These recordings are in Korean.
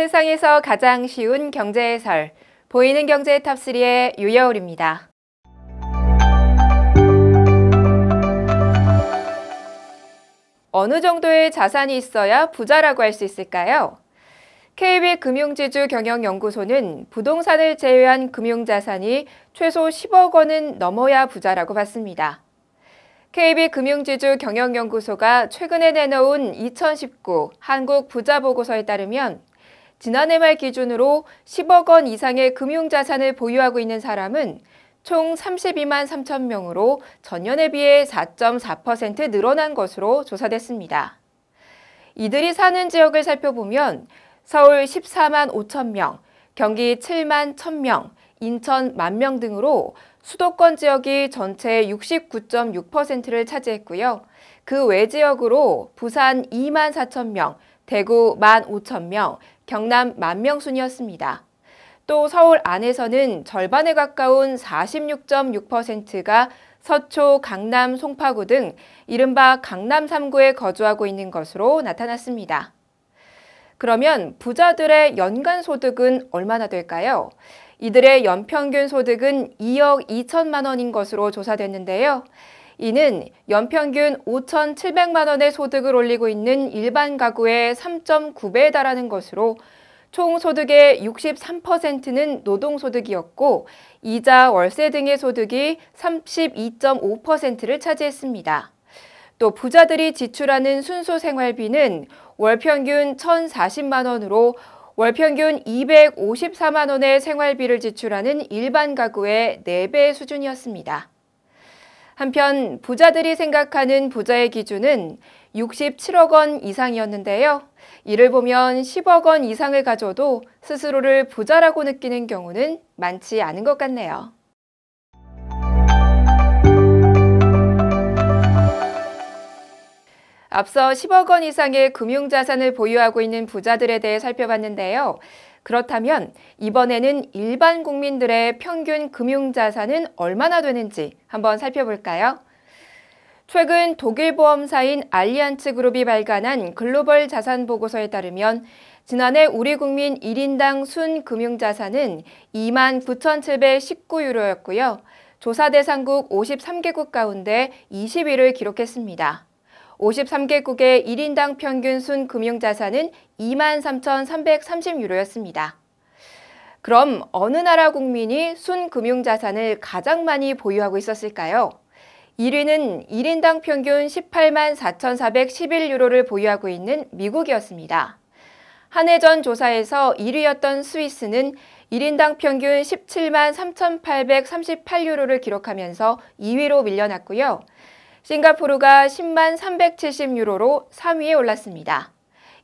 세상에서 가장 쉬운 경제 해설, 보이는 경제 탑3의 유여울입니다. 어느 정도의 자산이 있어야 부자라고 할 수 있을까요? KB금융지주경영연구소는 부동산을 제외한 금융자산이 최소 10억 원은 넘어야 부자라고 봤습니다. KB금융지주경영연구소가 최근에 내놓은 2019 한국부자보고서에 따르면 지난해 말 기준으로 10억 원 이상의 금융자산을 보유하고 있는 사람은 총 32만 3천 명으로 전년에 비해 4.4% 늘어난 것으로 조사됐습니다. 이들이 사는 지역을 살펴보면 서울 14만 5천 명, 경기 7만 1천 명, 인천 1만 명 등으로 수도권 지역이 전체의 69.6%를 차지했고요. 그 외 지역으로 부산 2만 4천 명, 대구 1만 5천 명, 경남 1만 명 순이었습니다. 또 서울 안에서는 절반에 가까운 46.6%가 서초, 강남, 송파구 등 이른바 강남 3구에 거주하고 있는 것으로 나타났습니다. 그러면 부자들의 연간 소득은 얼마나 될까요? 이들의 연평균 소득은 2억 2천만 원인 것으로 조사됐는데요. 이는 연평균 5,700만 원의 소득을 올리고 있는 일반 가구의 3.9배에 달하는 것으로 총 소득의 63%는 노동소득이었고 이자, 월세 등의 소득이 32.5%를 차지했습니다. 또 부자들이 지출하는 순수 생활비는 월 평균 1,040만 원으로 월 평균 254만 원의 생활비를 지출하는 일반 가구의 4배 수준이었습니다. 한편 부자들이 생각하는 부자의 기준은 67억 원 이상이었는데요. 이를 보면 10억 원 이상을 가져도 스스로를 부자라고 느끼는 경우는 많지 않은 것 같네요. 앞서 10억 원 이상의 금융자산을 보유하고 있는 부자들에 대해 살펴봤는데요. 그렇다면 이번에는 일반 국민들의 평균 금융자산은 얼마나 되는지 한번 살펴볼까요? 최근 독일 보험사인 알리안츠 그룹이 발간한 글로벌 자산 보고서에 따르면 지난해 우리 국민 1인당 순 금융자산은 2만 9,719유로였고요. 조사 대상국 53개국 가운데 20위를 기록했습니다. 53개국의 1인당 평균 순 금융자산은 2만 3,330유로였습니다. 그럼 어느 나라 국민이 순 금융자산을 가장 많이 보유하고 있었을까요? 1위는 1인당 평균 18만 4,411유로를 보유하고 있는 미국이었습니다. 한 해 전 조사에서 1위였던 스위스는 1인당 평균 17만 3,838유로를 기록하면서 2위로 밀려났고요. 싱가포르가 10만 370유로로 3위에 올랐습니다.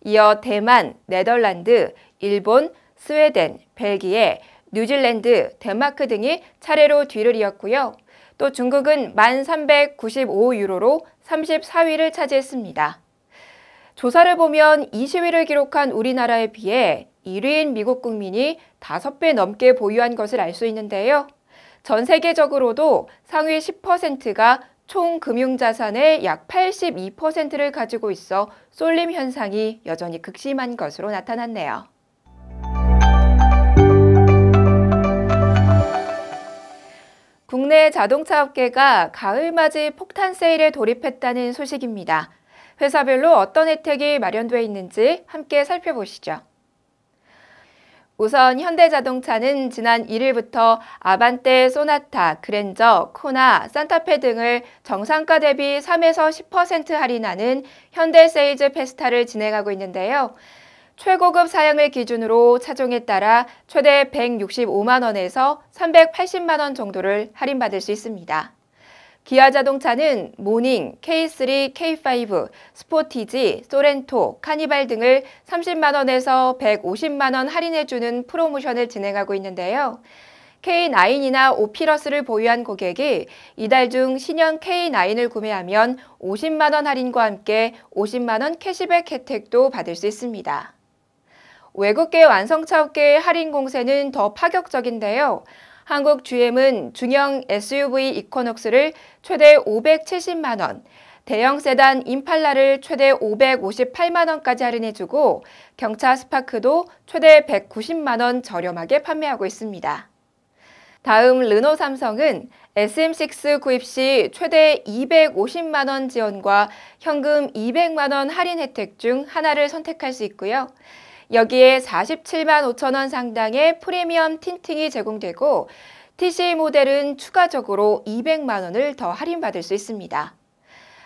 이어 대만, 네덜란드, 일본, 스웨덴, 벨기에, 뉴질랜드, 덴마크 등이 차례로 뒤를 이었고요. 또 중국은 1,395유로로 34위를 차지했습니다. 조사를 보면 20위를 기록한 우리나라에 비해 1위인 미국 국민이 5배 넘게 보유한 것을 알 수 있는데요. 전 세계적으로도 상위 10%가 총 금융자산의 약 82%를 가지고 있어 쏠림 현상이 여전히 극심한 것으로 나타났네요. 국내 자동차 업계가 가을맞이 폭탄 세일에 돌입했다는 소식입니다. 회사별로 어떤 혜택이 마련되어 있는지 함께 살펴보시죠. 우선 현대자동차는 지난 1일부터 아반떼, 소나타, 그랜저, 코나, 산타페 등을 정상가 대비 3에서 10% 할인하는 현대세일즈 페스타를 진행하고 있는데요. 최고급 사양을 기준으로 차종에 따라 최대 165만 원에서 380만 원 정도를 할인받을 수 있습니다. 기아자동차는 모닝, K3, K5, 스포티지, 소렌토, 카니발 등을 30만 원에서 150만 원 할인해주는 프로모션을 진행하고 있는데요. K9이나 오피러스를 보유한 고객이 이달 중 신형 K9을 구매하면 50만 원 할인과 함께 50만 원 캐시백 혜택도 받을 수 있습니다. 외국계 완성차 업계의 할인 공세는 더 파격적인데요. 한국 GM은 중형 SUV 이코녹스를 최대 570만 원, 대형 세단 임팔라를 최대 558만 원까지 할인해주고 경차 스파크도 최대 190만 원 저렴하게 판매하고 있습니다. 다음 르노 삼성은 SM6 구입 시 최대 250만 원 지원과 현금 200만 원 할인 혜택 중 하나를 선택할 수 있고요. 여기에 47만 5천 원 상당의 프리미엄 틴팅이 제공되고 TC 모델은 추가적으로 200만 원을 더 할인받을 수 있습니다.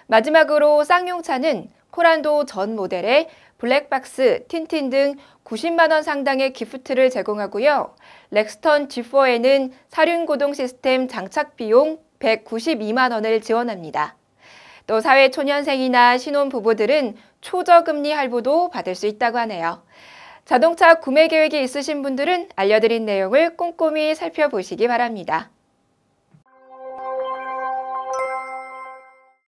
마지막으로 쌍용차는 코란도 전 모델에 블랙박스, 틴팅 등 90만 원 상당의 기프트를 제공하고요. 렉스턴 G4에는 사륜고동 시스템 장착 비용 192만 원을 지원합니다. 또 사회초년생이나 신혼부부들은 초저금리 할부도 받을 수 있다고 하네요. 자동차 구매 계획이 있으신 분들은 알려드린 내용을 꼼꼼히 살펴보시기 바랍니다.